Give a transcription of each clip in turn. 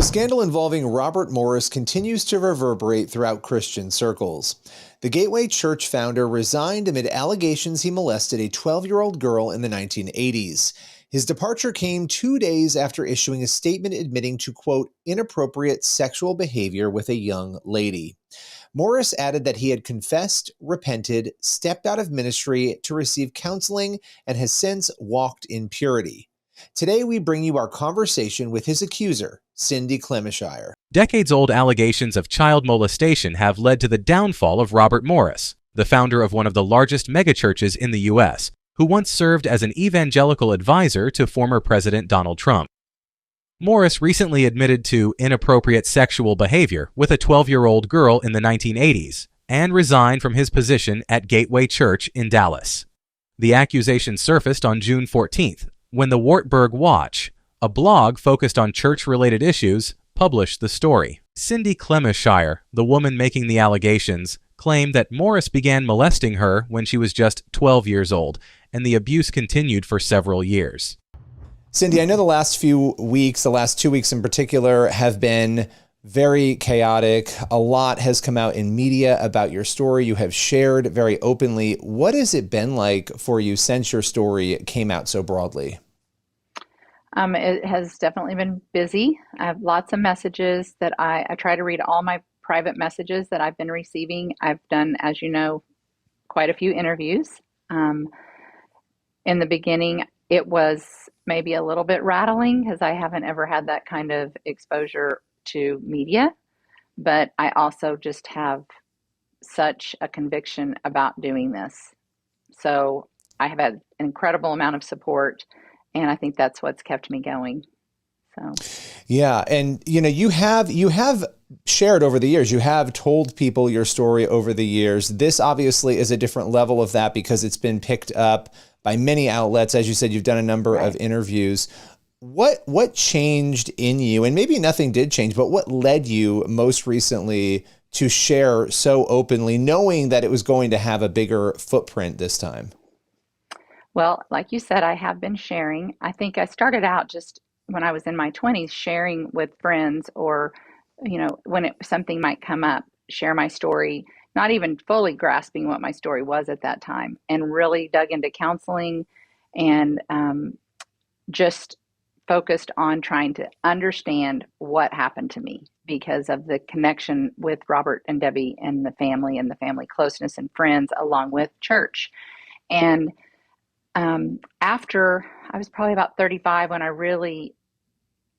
Scandal involving Robert Morris continues to reverberate throughout Christian circles. The Gateway Church founder resigned amid allegations he molested a 12-year-old girl in the 1980s. His departure came 2 days after issuing a statement admitting to, quote, inappropriate sexual behavior with a young lady. Morris added that he had confessed, repented, stepped out of ministry to receive counseling, and has since walked in purity. Today, we bring you our conversation with his accuser, Cindy Clemishire. Decades-old allegations of child molestation have led to the downfall of Robert Morris, the founder of one of the largest megachurches in the U.S., who once served as an evangelical advisor to former President Donald Trump. Morris recently admitted to inappropriate sexual behavior with a 12-year-old girl in the 1980s and resigned from his position at Gateway Church in Dallas. The accusation surfaced on June 14th, when the Wartburg Watch, a blog focused on church-related issues, published the story. Cindy Clemishire, the woman making the allegations, claimed that Morris began molesting her when she was just 12 years old, and the abuse continued for several years. Cindy, I know the last few weeks, the last 2 weeks in particular, have been very chaotic. A lot has come out in media about your story. You have shared very openly. What has it been like for you since your story came out so broadly? It has definitely been busy. I have lots of messages that I try to read all my private messages that I've been receiving. I've done, as you know, quite a few interviews. In the beginning, it was maybe a little bit rattling because I haven't ever had that kind of exposure to media, but I also just have such a conviction about doing this. So I have had an incredible amount of support, and I think that's what's kept me going. So yeah, and you have shared over the years, you have told people your story over the years. This obviously is a different level of that because it's been picked up by many outlets. As you said, you've done a number of interviews. What changed in you? And maybe nothing did change, but what led you most recently to share so openly, knowing that it was going to have a bigger footprint this time? Well, like you said, I have been sharing. I think I started out just when I was in my 20s, sharing with friends or, when something might come up, share my story, not even fully grasping what my story was at that time, and really dug into counseling and just focused on trying to understand what happened to me because of the connection with Robert and Debbie and the family closeness and friends along with church. And after I was probably about 35 when I really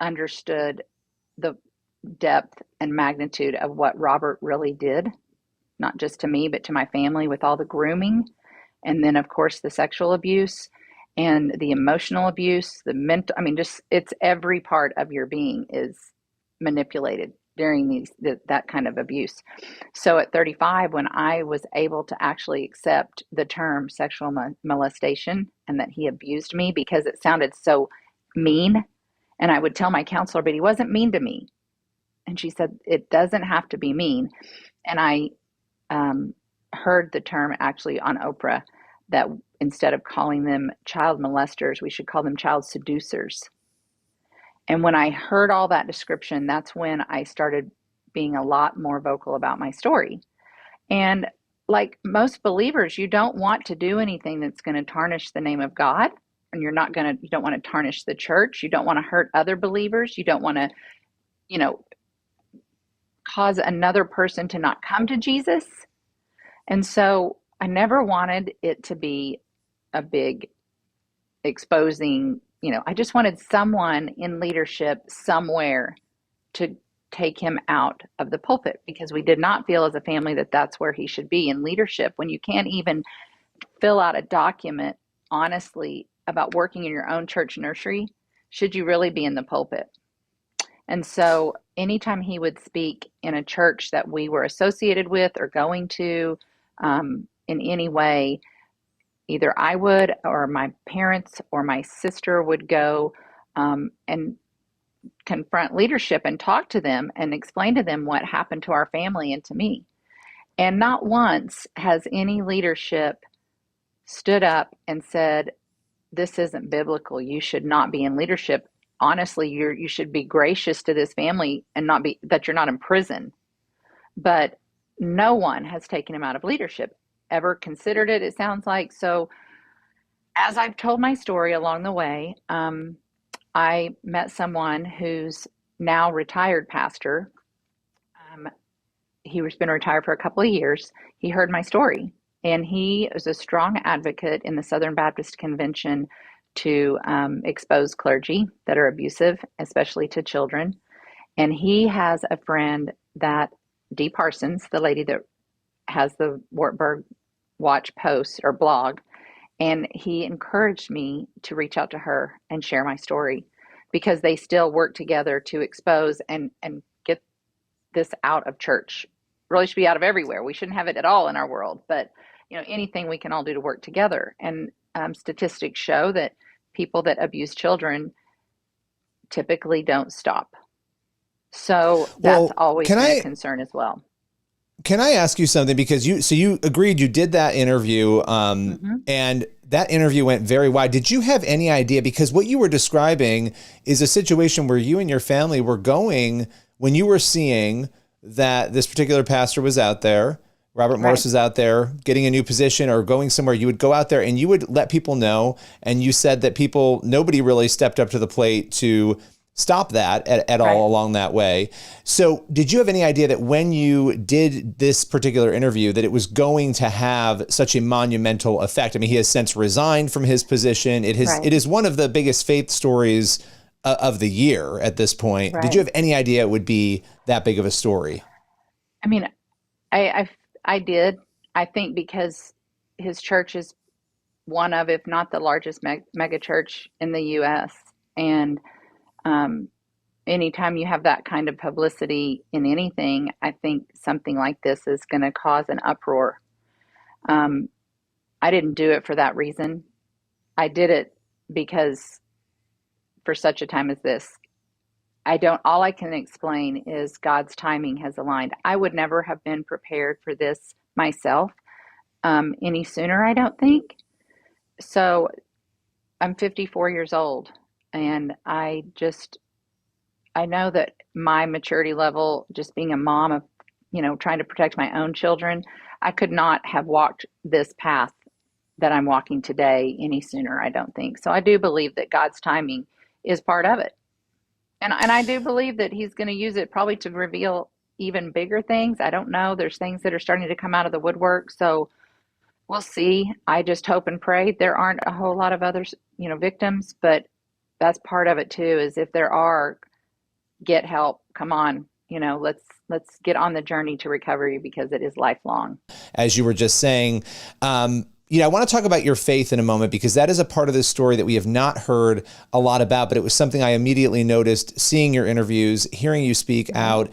understood the depth and magnitude of what Robert really did, not just to me, but to my family with all the grooming. And then, of course, the sexual abuse and the emotional abuse, the mental, just it's every part of your being is manipulated during that kind of abuse. So at 35, when I was able to actually accept the term sexual molestation and that he abused me because it sounded so mean, and I would tell my counselor, but he wasn't mean to me. And she said, it doesn't have to be mean. And I heard the term actually on Oprah that instead of calling them child molesters, we should call them child seducers. And when I heard all that description, that's when I started being a lot more vocal about my story. And like most believers, you don't want to do anything that's going to tarnish the name of God. And you don't want to tarnish the church. You don't want to hurt other believers. You don't want to, cause another person to not come to Jesus. And so I never wanted it to be a big exposing, I just wanted someone in leadership somewhere to take him out of the pulpit because we did not feel as a family that that's where he should be in leadership. When you can't even fill out a document honestly about working in your own church nursery, should you really be in the pulpit? And so anytime he would speak in a church that we were associated with or going to in any way, either I would or my parents or my sister would go and confront leadership and talk to them and explain to them what happened to our family and to me. And not once has any leadership stood up and said, this isn't biblical. You should not be in leadership. honestly, you should be gracious to this family and not be that you're not in prison. But no one has taken him out of leadership, ever considered it, it sounds like. So as I've told my story along the way, I met someone who's now retired pastor. Um, he was been retired for a couple of years. He heard my story, and he is a strong advocate in the Southern Baptist Convention to expose clergy that are abusive, especially to children. And he has a friend that Dee Parsons, the lady that has the Wartburg Watch post or blog, and he encouraged me to reach out to her and share my story because they still work together to expose and get this out of church. Really should be out of everywhere. We shouldn't have it at all in our world, but anything we can all do to work together. And statistics show that people that abuse children typically don't stop. So that's Well, always can been a I concern as well. can I ask you something, because you agreed, you did that interview, Hmm. and that interview went very wide. Did you have any idea, because what you were describing is a situation where you and your family were going when you were seeing that this particular pastor was out there, Robert Morris Right. was out there getting a new position or going somewhere, you would go out there and you would let people know, and you said that nobody really stepped up to the plate to stop that at Right. all along that way. So did you have any idea that when you did this particular interview that it was going to have such a monumental effect? I mean, he has since resigned from his position. Right. It is one of the biggest faith stories of the year at this point. Did you Right. have any idea it would be that big of a story? I mean, I I did. I think because his church is one of, if not the largest mega church in the U.S. And um, anytime you have that kind of publicity in anything, I think something like this is going to cause an uproar. Um, I didn't do it for that reason. I did it because for such a time as this, all I can explain is God's timing has aligned. I would never have been prepared for this myself any sooner, I don't think. So I'm 54 years old, and I know that my maturity level, just being a mom of, trying to protect my own children, I could not have walked this path that I'm walking today any sooner, I don't think. So I do believe that God's timing is part of it. And I do believe that he's going to use it probably to reveal even bigger things. I don't know. There's things that are starting to come out of the woodwork. So we'll see. I just hope and pray there aren't a whole lot of others, victims, but that's part of it too, is if there are, get help. Come on, let's get on the journey to recovery because it is lifelong. As you were just saying, I want to talk about your faith in a moment, because that is a part of this story that we have not heard a lot about, but it was something I immediately noticed seeing your interviews, hearing you speak out.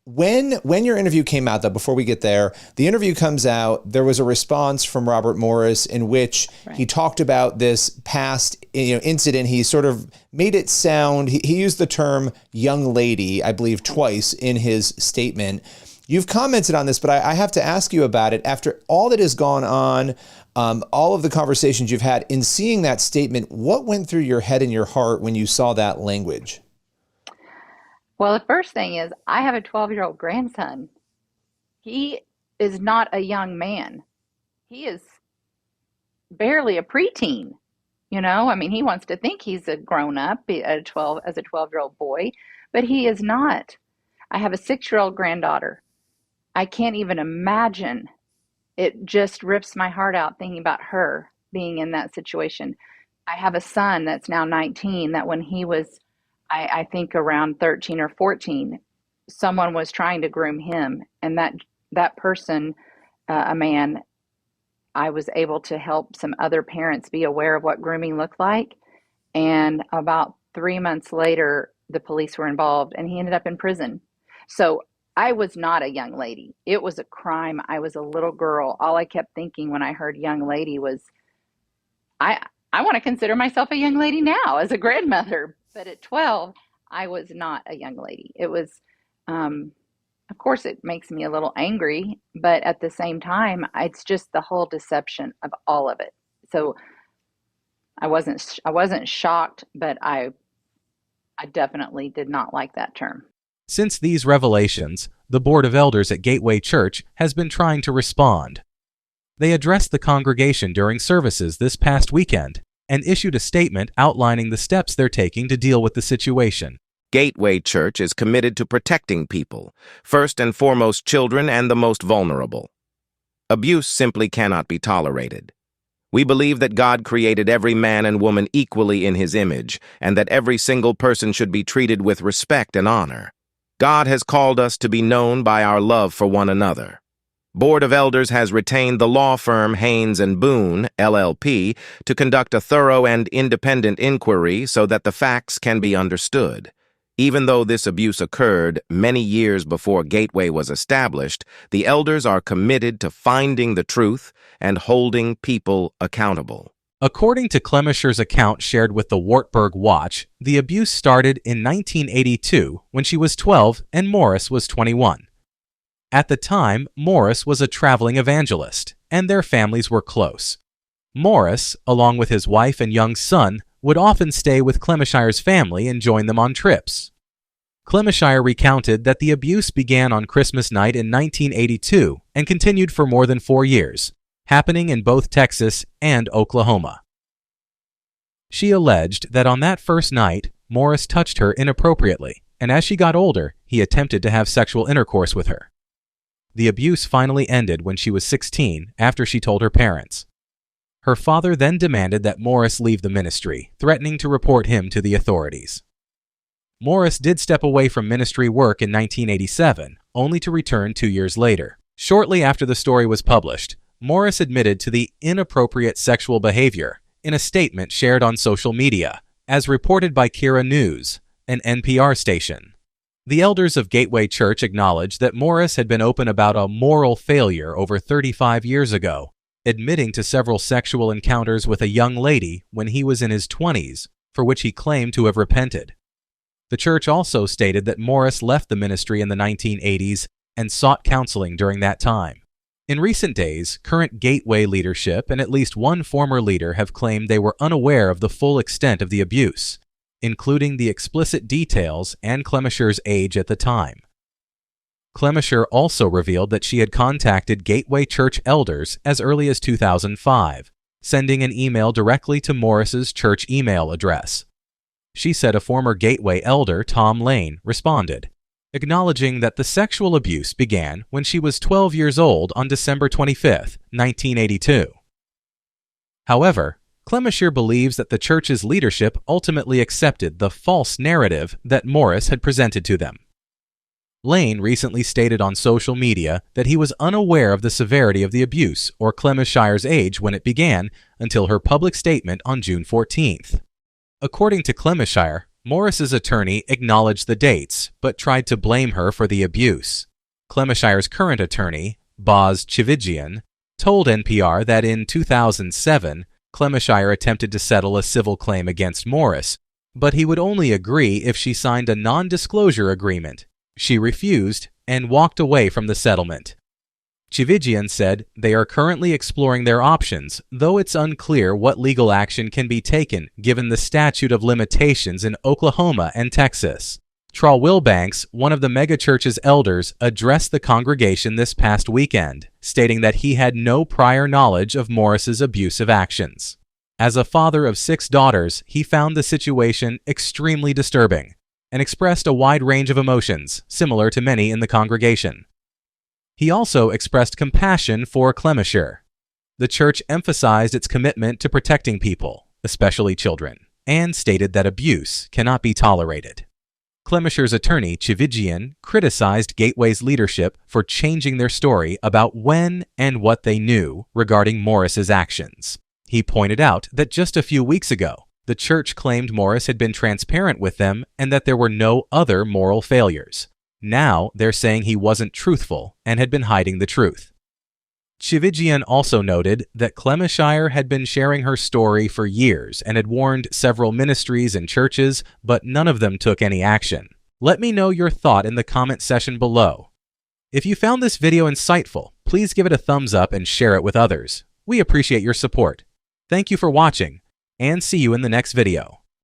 When your interview came out, though, before we get there, the interview comes out, there was a response from Robert Morris in which he talked about this past incident. He sort of made it sound, he used the term young lady, I believe, twice in his statement. You've commented on this, but I have to ask you about it. After all that has gone on, all of the conversations you've had, in seeing that statement, what went through your head and your heart when you saw that language? Well, the first thing is I have a 12-year-old grandson. He is not a young man. He is barely a preteen. I mean, he wants to think he's a grown up at 12 as a 12-year-old boy, but he is not. I have a 6-year-old granddaughter. I can't even imagine. It just rips my heart out thinking about her being in that situation. I have a son that's now 19 that when he was, I think around 13 or 14, someone was trying to groom him. And that person, a man, I was able to help some other parents be aware of what grooming looked like. And about 3 months later, the police were involved and he ended up in prison. So I was not a young lady. It was a crime. I was a little girl. All I kept thinking when I heard young lady was, I, I want to consider myself a young lady now as a grandmother. But at 12, I was not a young lady. It was, um, of course, it makes me a little angry, but at the same time, it's just the whole deception of all of it. So I wasn't shocked, but I definitely did not like that term. Since these revelations, the Board of Elders at Gateway Church has been trying to respond. They addressed the congregation during services this past weekend and issued a statement outlining the steps they're taking to deal with the situation. Gateway Church is committed to protecting people, first and foremost children and the most vulnerable. Abuse simply cannot be tolerated. We believe that God created every man and woman equally in His image, and that every single person should be treated with respect and honor. God has called us to be known by our love for one another. Board of Elders has retained the law firm Haynes & Boone, LLP, to conduct a thorough and independent inquiry so that the facts can be understood. Even though this abuse occurred many years before Gateway was established, the elders are committed to finding the truth and holding people accountable. According to Clemisher's account shared with the Wartburg Watch, the abuse started in 1982 when she was 12 and Morris was 21. At the time, Morris was a traveling evangelist, and their families were close. Morris, along with his wife and young son, would often stay with Clemishire's family and join them on trips. Clemishire recounted that the abuse began on Christmas night in 1982 and continued for more than 4 years, happening in both Texas and Oklahoma. She alleged that on that first night, Morris touched her inappropriately, and as she got older, he attempted to have sexual intercourse with her. The abuse finally ended when she was 16 after she told her parents. Her father then demanded that Morris leave the ministry, threatening to report him to the authorities. Morris did step away from ministry work in 1987, only to return 2 years later. Shortly after the story was published, Morris admitted to the inappropriate sexual behavior in a statement shared on social media, as reported by Kira News, an NPR station. The elders of Gateway Church acknowledged that Morris had been open about a moral failure over 35 years ago, admitting to several sexual encounters with a young lady when he was in his 20s, for which he claimed to have repented. The church also stated that Morris left the ministry in the 1980s and sought counseling during that time. In recent days, current Gateway leadership and at least one former leader have claimed they were unaware of the full extent of the abuse, including the explicit details and Clemisher's age at the time. Clemisher also revealed that she had contacted Gateway Church elders as early as 2005, sending an email directly to Morris's church email address. She said a former Gateway elder, Tom Lane, responded, acknowledging that the sexual abuse began when she was 12 years old on December 25, 1982. However, Clemisher believes that the church's leadership ultimately accepted the false narrative that Morris had presented to them. Lane recently stated on social media that he was unaware of the severity of the abuse or Clemishire's age when it began until her public statement on June 14th. According to Clemishire, Morris's attorney acknowledged the dates but tried to blame her for the abuse. Clemishire's current attorney, Boz Chivigian, told NPR that in 2007, Clemishire attempted to settle a civil claim against Morris, but he would only agree if she signed a non-disclosure agreement. She refused and walked away from the settlement. Chivigian said they are currently exploring their options, though it's unclear what legal action can be taken given the statute of limitations in Oklahoma and Texas. Traw Wilbanks, one of the megachurch's elders, addressed the congregation this past weekend, stating that he had no prior knowledge of Morris's abusive actions. As a father of 6 daughters, he found the situation extremely disturbing and expressed a wide range of emotions, similar to many in the congregation. He also expressed compassion for Clemisher. The church emphasized its commitment to protecting people, especially children, and stated that abuse cannot be tolerated. Clemisher's attorney, Chivigian, criticized Gateway's leadership for changing their story about when and what they knew regarding Morris's actions. He pointed out that just a few weeks ago, the church claimed Morris had been transparent with them and that there were no other moral failures. Now they're saying he wasn't truthful and had been hiding the truth. Chivigian also noted that Clemishire had been sharing her story for years and had warned several ministries and churches, but none of them took any action. Let me know your thought in the comment section below. If you found this video insightful, please give it a thumbs up and share it with others. We appreciate your support. Thank you for watching, and see you in the next video.